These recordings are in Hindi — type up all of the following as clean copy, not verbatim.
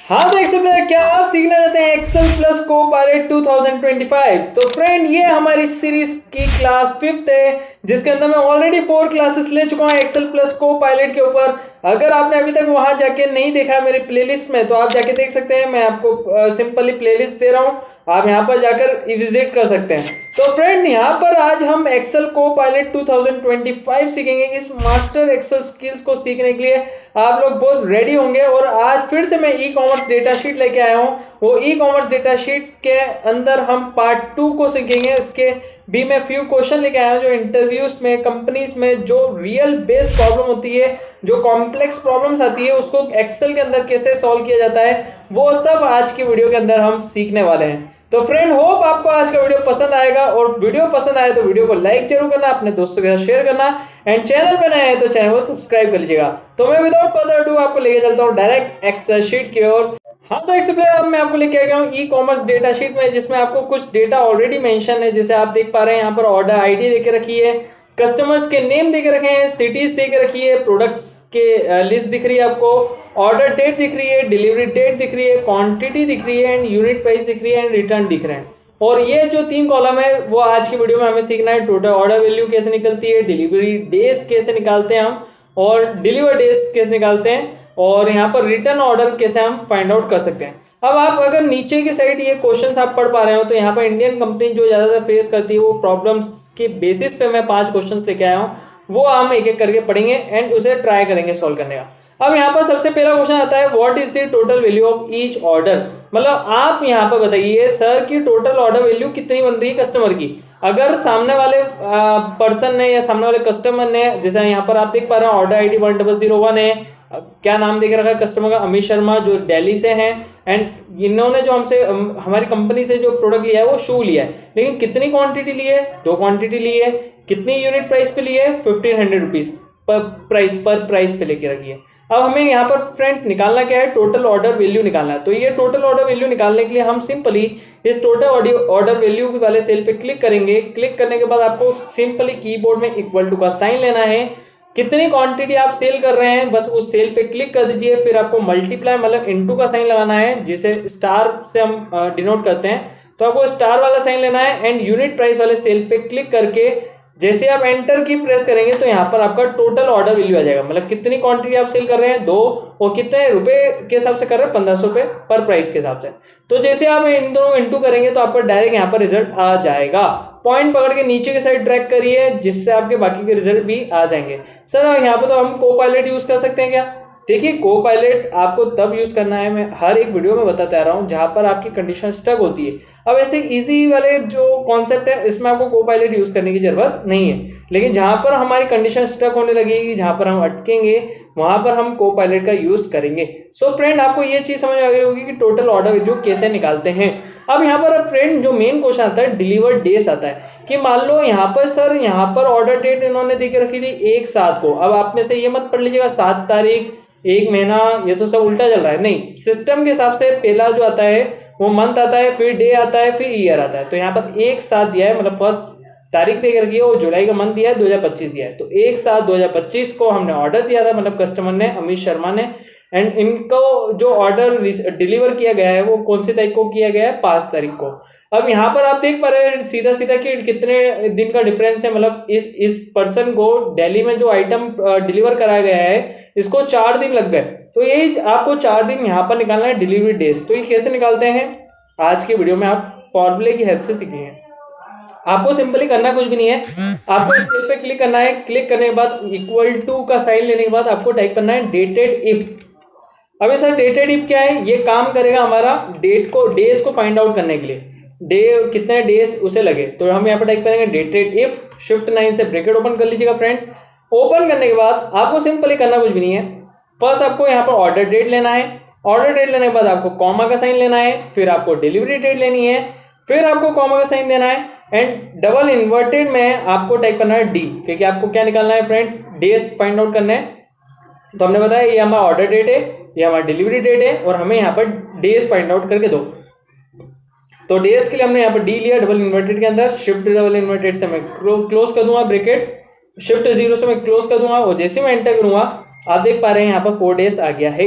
हाँ देख सकते हैं, क्या आप सीखना चाहते हैं एक्सेल प्लस को पायलट 2025। तो फ्रेंड ये हमारी सीरीज की क्लास 5th है, जिसके अंदर मैं ऑलरेडी 4 क्लासेस ले चुका हूँ एक्सेल प्लस को पायलट के ऊपर। अगर आपने अभी तक वहां जाके नहीं देखा मेरे प्लेलिस्ट में, तो आप जाके देख सकते हैं। मैं आपको सिंपली प्लेलिस्ट दे रहा हूँ, आप यहाँ पर जाकर विजिट कर सकते हैं। तो फ्रेंड यहाँ पर आज हम एक्सेल को पायलट 2025 सीखेंगे। इस मास्टर एक्सेल स्किल्स को सीखने के लिए आप लोग बहुत रेडी होंगे। और आज फिर से मैं ई कॉमर्स डेटा शीट लेके आया हूँ। वो ई कॉमर्स डेटा शीट के अंदर हम पार्ट 2 को सीखेंगे। इसके भी मैं फ्यू क्वेश्चन लेके आया हूँ जो इंटरव्यूज में, कंपनीज में जो रियल बेस्ड प्रॉब्लम होती है, जो कॉम्प्लेक्स प्रॉब्लम्स आती है, उसको एक्सेल के अंदर कैसे सॉल्व किया जाता है, वो सब आज की वीडियो के अंदर हम सीखने वाले हैं। तो फ्रेंड होप आपको आज का वीडियो पसंद आएगा, और वीडियो पसंद आए तो वीडियो को लाइक जरूर करना, अपने दोस्तों के साथ शेयर करना, एंड चैनल पे नए हैं तो चैनल को सब्सक्राइब कर लीजिएगा। तो मैं विदाउट फर्दर डू आपको लेके चलता हूँ डायरेक्ट एक्सेल शीट की ओर। हाँ तो एक्सेल अब मैं आपको लेके आ गया हूँ ई कॉमर्स डेटा शीट में, जिसमें आपको कुछ डेटा ऑलरेडी मेंशन है। जैसे आप देख पा रहे हैं यहाँ पर ऑर्डर आईडी देके रखी है, कस्टमर्स के नेम देके रखे हैं, सिटीज देके रखी है, प्रोडक्ट्स के लिस्ट दिख रही है आपको, ऑर्डर डेट दिख रही है, डिलीवरी डेट दिख रही है, क्वांटिटी दिख रही है, एंड यूनिट प्राइस दिख रही है, एंड रिटर्न दिख रहे हैं। और ये जो 3 कॉलम है वो आज की वीडियो में हमें सीखना है। टोटल ऑर्डर वैल्यू कैसे निकलती है, डिलीवरी डेज कैसे निकालते हैं हम, और डिलीवर डेज कैसे निकालते हैं, और यहाँ पर रिटर्न ऑर्डर कैसे हम फाइंड आउट कर सकते हैं। अब आप अगर नीचे की साइड ये क्वेश्चंस आप पढ़ पा रहे हो, तो यहाँ पर इंडियन कंपनी जो ज्यादातर फेस करती है वो प्रॉब्लम्स के बेसिस पे मैं 5 क्वेश्चंस लेके आया हूँ। वो हम एक एक करके पढ़ेंगे एंड उसे ट्राई करेंगे सॉल्व करने का। अब यहाँ पर सबसे पहला क्वेश्चन आता है, what is the total value of each order. मतलब आप यहाँ पर बताइए सर की टोटल ऑर्डर वैल्यू कितनी बन रही है कस्टमर की। अगर सामने वाले पर्सन ने या सामने वाले कस्टमर ने, जैसे यहाँ पर आप देख पा रहे हैं ऑर्डर आईडी 1001 है, क्या नाम देके रखा है कस्टमर का, अमित शर्मा, जो दिल्ली से हैं, एंड इन्होंने जो हमसे हमारी कंपनी से जो प्रोडक्ट लिया है वो शू लिया है, लेकिन कितनी क्वांटिटी ली है, 2 क्वांटिटी ली है, कितनी यूनिट प्राइस पे ली है, 1500 रुपीज पर प्राइस पे लेके रखी है। अब हमें यहाँ पर फ्रेंड्स निकालना क्या है, टोटल ऑर्डर वैल्यू निकालना है। तो ये टोटल ऑर्डर वैल्यू निकालने के लिए हम सिंपली इस टोटल ऑर्डर वैल्यू वाले सेल पे क्लिक करेंगे। क्लिक करने के बाद आपको सिंपली कीबोर्ड में इक्वल टू का साइन लेना है। कितनी क्वांटिटी आप सेल कर रहे हैं बस उस सेल पे क्लिक कर दीजिए। फिर आपको मल्टीप्लाई मतलब इनटू का साइन लगाना है, जिसे स्टार से हम डिनोट करते हैं। तो आपको स्टार वाला साइन लेना है एंड यूनिट प्राइस वाले सेल पे क्लिक करके जैसे आप एंटर की प्रेस करेंगे तो यहाँ पर आपका टोटल ऑर्डर वैल्यू आ जाएगा। मतलब कितनी क्वांटिटी आप सेल कर रहे हैं 2, और कितने रुपए के हिसाब से कर रहे हैं 1500 रुपए पर प्राइस के हिसाब से। तो जैसे आप इन दोनों इंटू करेंगे तो आपको डायरेक्ट यहाँ पर रिजल्ट आ जाएगा। पॉइंट पकड़ के नीचे की साइड ड्रैग करिए, जिससे आपके बाकी के रिजल्ट भी आ जाएंगे। सर यहाँ पर तो हम को पायलट यूज कर सकते हैं क्या? देखिए को पायलट आपको तब यूज करना है, मैं हर एक वीडियो में बताता रहा हूँ, जहां पर आपकी कंडीशन स्टक होती है। अब ऐसे इजी वाले जो कॉन्सेप्ट है इसमें आपको को पायलट यूज करने की जरूरत नहीं है, लेकिन जहां पर हमारी कंडीशन स्टक होने लगेगी, जहां पर हम अटकेंगे, वहां पर हम को पायलट का यूज करेंगे। सो फ्रेंड आपको ये चीज समझ आ गई होगी कि टोटल ऑर्डर वैल्यू कैसे निकालते हैं। अब यहाँ पर फ्रेंड जो मेन क्वेश्चन आता है डिलीवर डेज आता है, कि मान लो यहाँ पर सर यहाँ पर ऑर्डर डेट इन्होंने देके रखी थी 1/7 को। अब आप में से ये मत पढ़ लीजिएगा 7 तारीख 1 महीना, ये तो सब उल्टा चल रहा है। नहीं, सिस्टम के हिसाब से पहला जो आता है वो मंथ आता है, फिर डे आता है, फिर ईयर आता है। तो यहाँ पर 1/7 दिया है, मतलब फर्स्ट तारीख देकर रखी है, वो जुलाई का मंथ दिया है, 2025 दिया है। तो 1/7/2025 को हमने ऑर्डर दिया था, मतलब कस्टमर ने, अमित शर्मा ने, एंड इनको जो ऑर्डर डिलीवर किया गया है वो कौन सी तारीख को किया गया है, 5 तारीख को। अब यहाँ पर आप देख पा रहे हैं सीधा सीधा कि कितने दिन का डिफरेंस है। मतलब इस पर्सन को दिल्ली में जो आइटम डिलीवर कराया गया है इसको 4 दिन लग गए। तो यही आपको 4 दिन यहाँ पर निकालना है डिलीवरी डेज। तो ये कैसे निकालते हैं आज की वीडियो में आप फॉर्मूले की हेल्प से सीखेंगे। आपको सिंपली करना कुछ भी नहीं है, आपको इस सेल पे क्लिक करना है। क्लिक करने के बाद इक्वल टू का साइन लेने के बाद आपको टाइप करना है डेटेड इफ। अभी सर डेटेड इफ क्या है, ये काम करेगा हमारा डेट को, डेज को फाइंड आउट करने के लिए, डे कितने डेज उसे लगे। तो हम यहाँ पर टाइप करेंगे डेटेड इफ, शिफ्ट 9 से ब्रैकेट ओपन कर लीजिएगा फ्रेंड्स। ओपन करने के बाद आपको सिंपली करना कुछ भी नहीं है, फर्स्ट आपको यहाँ पर ऑर्डर डेट लेना है। ऑर्डर डेट लेने के बाद आपको कॉमा का साइन लेना है, फिर आपको डिलीवरी डेट लेनी है, फिर आपको कॉमा का साइन देना है, एंड डबल इन्वर्टेड में आपको टाइप करना है डी, क्योंकि आपको क्या निकालना है फ्रेंड्स, डेज फाइंड आउट करना है। तो हमने बताया ये हमारा ऑर्डर डेट है, ये हमारा डिलीवरी डेट है, और हमें यहाँ पर डेज फाइंड आउट करके दो। तो डेज के लिए हमने यहाँ पर डी लिया डबल इन्वर्टेड के अंदर, शिफ्ट डबल इन्वर्टेड से मैं क्लोज कर दूंगा ब्रैकेट, शिफ्ट 0 से मैं क्लोज कर दूंगा, और जैसे मैं एंटर करूंगा आप देख पा रहे हैं यहाँ पर 4 डेज आ गया है।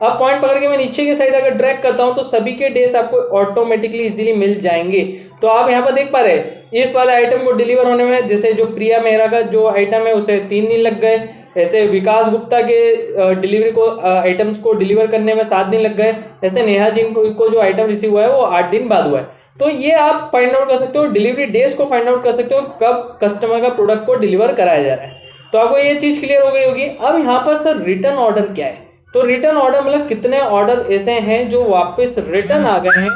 अब पॉइंट पकड़ के मैं नीचे की साइड अगर ड्रैग करता हूं तो सभी के डेज आपको ऑटोमेटिकली इजीली मिल जाएंगे। तो आप यहाँ पर देख पा रहे हैं इस वाले आइटम को डिलीवर होने में, जैसे जो प्रिया मेहरा का जो आइटम है उसे 3 दिन लग गए, ऐसे विकास गुप्ता के डिलीवरी को आइटम्स को डिलीवर करने में 7 दिन लग गए, ऐसे नेहा जी को जो आइटम रिसीव हुआ है वो 8 दिन बाद हुआ है। तो ये आप फाइंड आउट कर सकते हो, डिलीवरी डेज को फाइंड आउट कर सकते हो कब कस्टमर का प्रोडक्ट को डिलीवर कराया जा रहा है। तो आपको ये चीज क्लियर हो गई होगी। अब यहाँ पर सर रिटर्न ऑर्डर क्या है, तो रिटर्न ऑर्डर मतलब कितने ऑर्डर ऐसे हैं जो वापस रिटर्न आ गए हैं,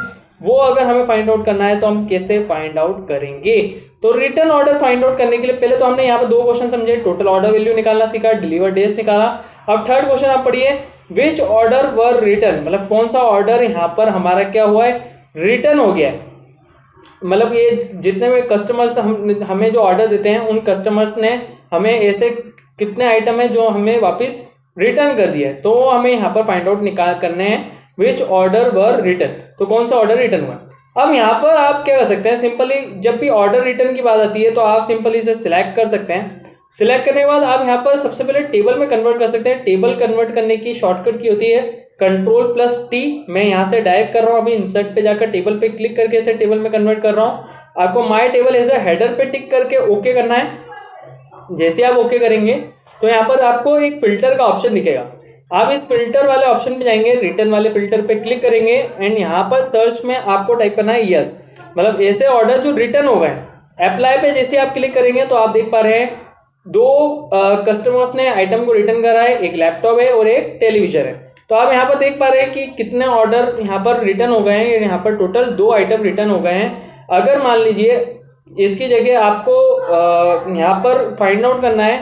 वो अगर हमें फाइंड आउट करना है तो हम कैसे फाइंड आउट करेंगे। तो रिटर्न ऑर्डर फाइंड आउट करने के लिए पहले तो हमने यहाँ पर 2 क्वेश्चन समझे, टोटल ऑर्डर वैल्यू निकालना सीखा, डिलीवर डेज निकाला। अब थर्ड क्वेश्चन आप पढ़िए, विच ऑर्डर वर रिटर्न, मतलब कौन सा ऑर्डर यहाँ पर हमारा क्या हुआ है, रिटर्न हो गया है। मतलब ये जितने भी कस्टमर्स हमें जो ऑर्डर देते हैं उन कस्टमर्स ने हमें ऐसे कितने आइटम है जो हमें वापस रिटर्न कर दिया है, तो हमें यहाँ पर फाइंड आउट निकाल करने हैं विच ऑर्डर वर रिटर्न, तो कौन सा ऑर्डर रिटर्न हुआ। अब यहाँ पर आप क्या कर सकते हैं, सिंपली जब भी ऑर्डर रिटर्न की बात आती है तो आप सिंपली इसे सिलेक्ट कर सकते हैं। सिलेक्ट करने के बाद आप यहाँ पर सबसे पहले टेबल में कन्वर्ट कर सकते हैं। टेबल कन्वर्ट करने की शॉर्टकट की होती है Ctrl+T। मैं यहाँ से डायरेक्ट कर रहा हूँ, अभी इंसर्ट पे जाकर टेबल पे क्लिक करके इसे टेबल में कन्वर्ट कर रहा हूँ। आपको my table as a header पे टिक करके ओके करना है। जैसे आप ओके करेंगे तो यहाँ पर आपको एक फिल्टर का ऑप्शन दिखेगा, आप इस फिल्टर वाले ऑप्शन पे जाएंगे, रिटर्न वाले फिल्टर पे क्लिक करेंगे एंड यहाँ पर सर्च में आपको टाइप करना है यस, मतलब ऐसे ऑर्डर जो रिटर्न हो गए। अप्लाई पे जैसे आप क्लिक करेंगे तो आप देख पा रहे हैं 2 कस्टमर्स ने आइटम को रिटर्न करा है, एक लैपटॉप है और एक टेलीविजन है। तो आप यहाँ पर देख पा रहे हैं कि कितने ऑर्डर यहाँ पर रिटर्न हो गए हैं, यहाँ पर टोटल 2 आइटम रिटर्न हो गए हैं। अगर मान लीजिए इसकी जगह आपको यहाँ पर फाइंड आउट करना है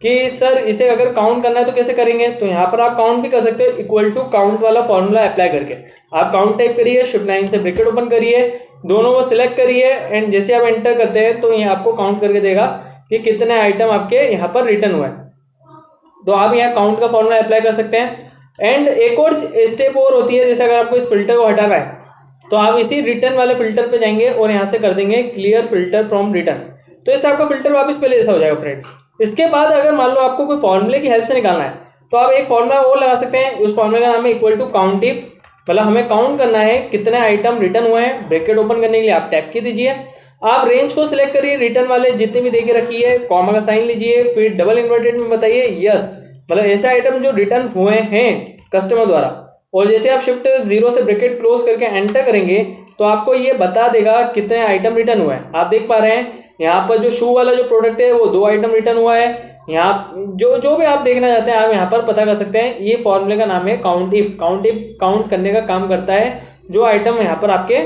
कि सर इसे अगर काउंट करना है तो कैसे करेंगे, तो यहाँ पर आप काउंट भी कर सकते हो, इक्वल टू काउंट वाला फॉर्मूला अप्लाई करके आप काउंट टाइप करिए, शिफ्ट 9 से ब्रैकेट ओपन करिए, दोनों को सिलेक्ट करिए एंड जैसे आप एंटर करते हैं तो ये आपको काउंट करके देगा कि कितने आइटम आपके यहाँ पर रिटर्न हुए। तो आप यहाँ काउंट का फॉर्मूला अप्लाई कर सकते हैं। एंड एक और स्टेप और होती है, जैसे अगर आपको इस फिल्टर को हटाना है तो आप इसी रिटर्न वाले फिल्टर पे जाएंगे और यहाँ से कर देंगे क्लियर फिल्टर फ्रॉम रिटर्न, तो इससे आपका फिल्टर वापस पहले जैसा हो जाएगा फ्रेंड्स। इसके बाद अगर मान लो आपको कोई फॉर्मूले की हेल्प से निकालना है तो आप एक फॉर्मूला और लगा सकते हैं, उस फॉर्मूले का नाम है इक्वल टू काउंट इफ, मतलब हमें काउंट करना है कितने आइटम रिटर्न हुए हैं। ब्रैकेट ओपन करने के लिए आप टैप की दीजिए, आप रेंज को सिलेक्ट करिए, रिटर्न वाले जितने भी देके रखी है, कॉमा का साइन लीजिए, फिर डबल इन्वर्टेड में बताइए यस, मतलब ऐसे आइटम जो रिटर्न हुए हैं कस्टमर द्वारा। और जैसे आप शिफ्ट 0 से ब्रैकेट क्लोज करके एंटर करेंगे तो आपको ये बता देगा कितने आइटम रिटर्न हुए हैं। आप देख पा रहे हैं यहाँ पर जो शू वाला जो प्रोडक्ट है वो 2 आइटम रिटर्न हुआ है। यहाँ जो भी आप देखना चाहते हैं आप यहाँ पर पता कर सकते हैं। ये फॉर्मूले का नाम है count if. Count if count करने का काम करता है जो आइटम यहाँ पर आपके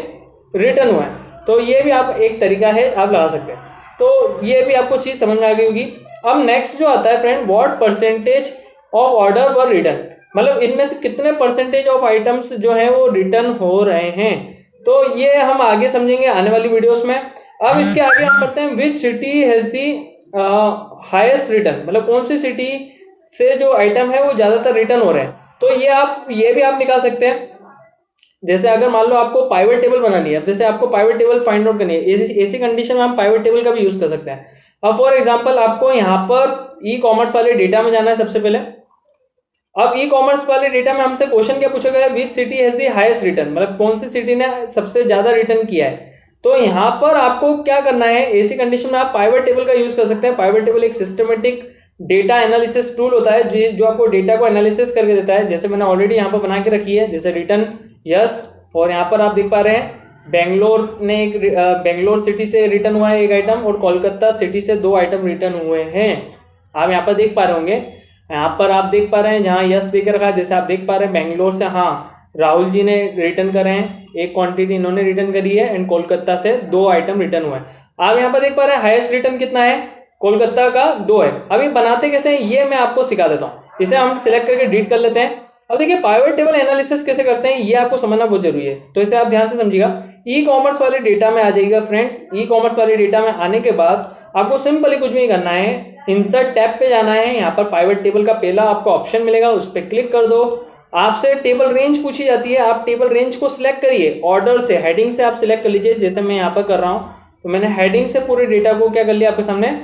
रिटर्न हुआ है। तो ये भी आप एक तरीका है, आप लगा सकते हैं। तो ये भी आपको चीज समझ में आ गई होगी। अब नेक्स्ट जो आता है friend, what percentage of order were return, मतलब इनमें से कितने परसेंटेज ऑफ आइटम्स जो है वो रिटर्न हो रहे हैं। तो ये हम आगे समझेंगे आने वाली वीडियोस में। अब इसके आगे हम करते हैं which city has the highest return, मतलब कौन सी सिटी से जो आइटम है वो ज्यादातर रिटर्न हो रहे हैं। तो ये भी आप निकाल सकते हैं। जैसे अगर मान लो आपको पाइवट टेबल बनानी है, जैसे आपको पाइवट टेबल फाइंड आउट करनी है, ऐसी कंडीशन में हम पाइवट टेबल का भी यूज कर सकते हैं। अब फॉर एग्जांपल आपको यहाँ पर ई कॉमर्स वाले डेटा में जाना है सबसे पहले। अब ई कॉमर्स वाले डेटा में हमसे क्वेश्चन क्या पूछा गया, which city has the highest return, मतलब कौन सी सिटी ने सबसे ज्यादा रिटर्न किया है। तो यहाँ पर आपको क्या करना है, ऐसी कंडीशन में आप पाइवट टेबल का यूज कर सकते हैं। पाइवट टेबल एक सिस्टमेटिक डेटा एनालिसिस टूल होता है जो आपको डेटा को एनालिसिस करके देता है। जैसे मैंने ऑलरेडी यहाँ पर बना के रखी है, जैसे रिटर्न यस, और यहाँ पर आप देख पा रहे हैं बेंगलोर सिटी से रिटर्न हुआ है एक आइटम और कोलकाता सिटी से 2 आइटम रिटर्न हुए हैं। आप यहाँ पर देख पा रहे होंगे, यहाँ पर आप देख पा रहे हैं जहाँ यस देख रखा है, जैसे आप देख पा रहे हैं बेंगलोर से हाँ राहुल जी ने रिटर्न करे हैं, एक क्वांटिटी इन्होंने रिटर्न करी है एंड कोलकाता से 2 आइटम रिटर्न हुए हैं। आप यहाँ पर देख पा रहे हैं हाईएस्ट रिटर्न कितना है, कोलकाता का 2 है। अभी बनाते कैसे हैं ये मैं आपको सिखा देता हूँ। इसे हम सिलेक्ट करके डिलीट कर लेते हैं। अब देखिए पाइवट टेबल एनालिसिस कैसे करते हैं ये आपको समझना बहुत जरूरी है, तो इसे आप ध्यान से समझिएगा। ई कॉमर्स वाले डेटा में आ जाइएगा फ्रेंड्स। ई कॉमर्स वाले डेटा में आने के बाद आपको सिंपली कुछ भी करना है, इंसर्ट टैब पे जाना है। यहाँ पर पाइवट टेबल का पहला आपको ऑप्शन मिलेगा, उस पर क्लिक कर दो। आपसे टेबल रेंज पूछी जाती है, आप टेबल रेंज को सिलेक्ट करिए, ऑर्डर से हेडिंग से आप सिलेक्ट कर लीजिए। जैसे मैं यहाँ पर कर रहा हूँ तो मैंने हेडिंग से पूरे डेटा को क्या कर लिया, आपके सामने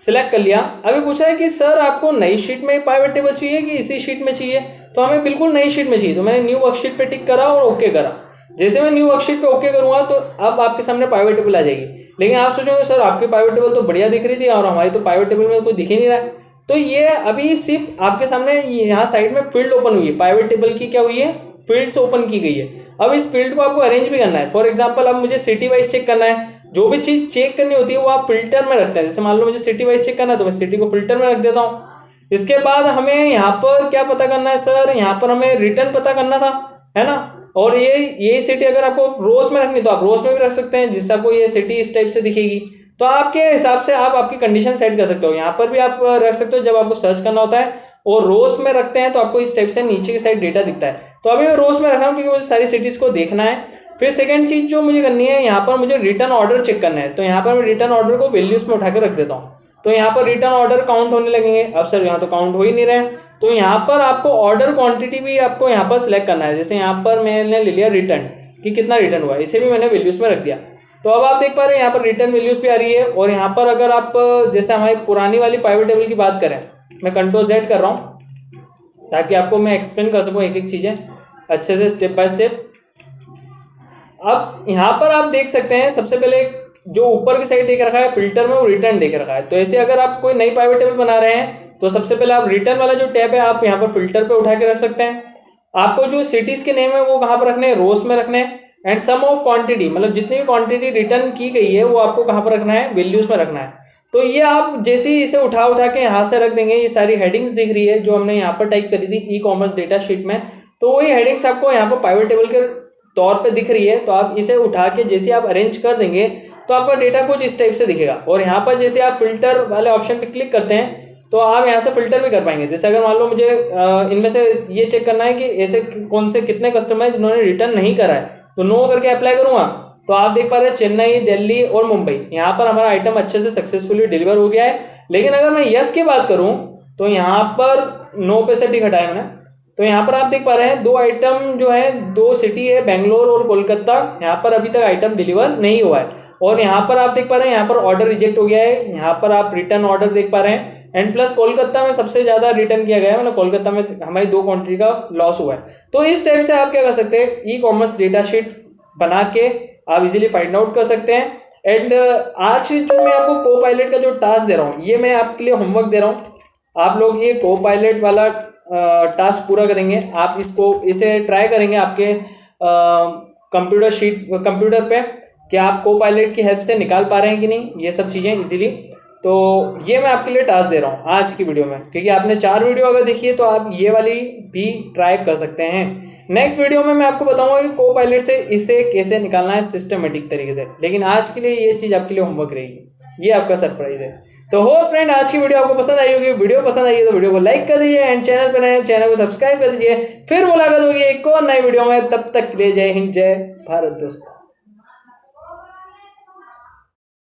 सिलेक्ट कर लिया। अभी पूछा है कि सर आपको नई शीट में पाइवट टेबल चाहिए कि इसी शीट में चाहिए, तो हमें बिल्कुल नई शीट में चाहिए। तो मैंने न्यू वर्कशीट पे टिक करा और ओके करा। जैसे मैं न्यू वर्कशीट पे ओके करूंगा तो अब आपके सामने पाइवट टेबल आ जाएगी। लेकिन आप सोचोगे सर आपकी पाइवट टेबल तो बढ़िया दिख रही थी और हमारी तो पाइवट टेबल में कोई दिख ही नहीं रहा है। तो ये अभी सिर्फ आपके सामने यहाँ साइड में फील्ड ओपन हुई है, पाइवट टेबल की क्या हुई है, फील्ड ओपन की गई है। अब इस फील्ड को आपको अरेंज भी करना है। फॉर एग्जाम्पल अब मुझे सिटी वाइज चेक करना है। जो भी चीज चेक करनी होती है वो आप फिल्टर में रखते हैं। जैसे मान लो मुझे सिटी वाइज चेक करना है तो मैं सिटी को फिल्टर में रख देता हूँ। इसके बाद हमें यहाँ पर क्या पता करना है सर, यहाँ पर हमें रिटर्न पता करना था, है ना। और ये सिटी अगर आपको रोज में रखनी तो आप रोज में भी रख सकते हैं, जिससे आपको ये सिटी इस टाइप से दिखेगी। तो आपके हिसाब से आप आपकी कंडीशन सेट कर सकते हो। यहाँ पर भी आप रख सकते हो जब आपको सर्च करना होता है, और रोज में रखते हैं तो आपको इस टाइप से नीचे की साइड डेटा दिखता है। तो अभी मैं रोज में रख रहा हूँ क्योंकि मुझे सारी सिटीज को देखना है। फिर सेकंड चीज जो मुझे करनी है, यहाँ पर मुझे रिटर्न ऑर्डर चेक करना है। तो यहाँ पर मैं रिटर्न ऑर्डर को वैल्यूज में उठा के रख देता हूँ। तो यहाँ पर रिटर्न ऑर्डर काउंट होने लगेंगे। अब सर यहाँ तो काउंट हो ही नहीं रहे हैं। तो यहाँ पर आपको ऑर्डर क्वांटिटी भी आपको यहाँ पर सिलेक्ट करना है। जैसे यहाँ पर मैंने ले लिया रिटर्न कि कितना रिटर्न हुआ, इसे भी मैंने वैल्यूज में रख दिया। तो अब आप देख पा रहे हैं यहाँ पर रिटर्न वैल्यूज भी आ रही है। और यहाँ पर अगर आप जैसे हमारी पुरानी वाली पाइवट टेबल की बात करें, मैं कंट्रोल Z कर रहा हूँ ताकि आपको मैं एक्सप्लेन कर सकूँ एक एक चीजें अच्छे से स्टेप बाय स्टेप। अब यहाँ पर आप देख सकते हैं सबसे पहले जो ऊपर की साइड देख रखा है फिल्टर में, वो रिटर्न देख रखा है। तो ऐसे अगर आप कोई नई पाइवट टेबल बना रहे हैं तो सबसे पहले आप रिटर्न वाला जो टैब है आप यहाँ पर फिल्टर पे उठा के रख सकते हैं। आपको जो सिटीज के नेम है वो कहाँ पर रखने हैं, रोज में रखने हैं। एंड सम ऑफ क्वांटिटी, मतलब जितनी भी क्वांटिटी रिटर्न की गई है वो आपको कहाँ पर रखना है, वैल्यूज में रखना है। तो ये आप जैसे ही इसे उठा के यहाँ से रख देंगे, ये सारी हेडिंग्स दिख रही है जो हमने यहाँ पर टाइप करी थी ई कॉमर्स डेटा शीट में, तो वही हेडिंग्स आपको यहाँ पर पाइवट टेबल के तौर पे दिख रही है। तो आप इसे उठा के जैसे आप अरेंज कर देंगे तो आपका डेटा कुछ इस टाइप से दिखेगा। और यहाँ पर जैसे आप फिल्टर वाले ऑप्शन पे क्लिक करते हैं तो आप यहाँ से फिल्टर भी कर पाएंगे। जैसे अगर मान लो मुझे इनमें से ये चेक करना है कि ऐसे कौन से कितने कस्टमर जिन्होंने रिटर्न नहीं करा है, तो नो करके अप्लाई करूंगा तो आप देख पा रहे हैं चेन्नई, दिल्ली और मुंबई, यहाँ पर हमारा आइटम अच्छे से सक्सेसफुली डिलीवर हो गया है। लेकिन अगर मैं यस की बात करूं तो यहाँ पर नो पे से टिक हटाया मैंने। तो यहाँ पर आप देख पा रहे हैं दो आइटम जो है, दो सिटी है बेंगलोर और कोलकाता, यहाँ पर अभी तक आइटम डिलीवर नहीं हुआ है। और यहाँ पर आप देख पा रहे हैं यहाँ पर ऑर्डर रिजेक्ट हो गया है। यहाँ पर आप रिटर्न ऑर्डर देख पा रहे हैं। एंड प्लस कोलकाता में सबसे ज्यादा रिटर्न किया गया है, मतलब कोलकाता में हमारी 2 क्वांटिटी का लॉस हुआ है। तो इस टाइप से आप क्या कर सकते हैं, ई कॉमर्स डेटा शीट बना के आप इजीली फाइंड आउट कर सकते हैं। एंड आज जो मैं आपको को पायलट का जो टास्क दे रहा हूँ, ये मैं आपके लिए होमवर्क दे रहा हूँ। आप लोग ये को पायलट वाला टास्क पूरा करेंगे। आप इसे ट्राई करेंगे आपके कंप्यूटर पे कि आप को पायलट की हेल्प से निकाल पा रहे हैं कि नहीं ये सब चीज़ें इजीली। तो ये मैं आपके लिए टास्क दे रहा हूँ आज की वीडियो में, क्योंकि आपने 4 वीडियो अगर देखी है तो आप ये वाली भी ट्राई कर सकते हैं। नेक्स्ट वीडियो में मैं आपको बताऊंगा कि को पायलट से इसे कैसे निकालना है सिस्टमेटिक तरीके से। लेकिन आज के लिए ये चीज़ आपके लिए होमवर्क रहेगी, ये आपका सरप्राइज है। तो हो फ्रेंड, आज की वीडियो आपको पसंद आई होगी। वीडियो पसंद आई है तो वीडियो को लाइक कर दीजिए एंड चैनल पर नए चैनल को सब्सक्राइब कर दीजिए। फिर मुलाकात होगी एक और नई वीडियो में, तब तक के लिए जय हिंद, जय भारत दोस्तों।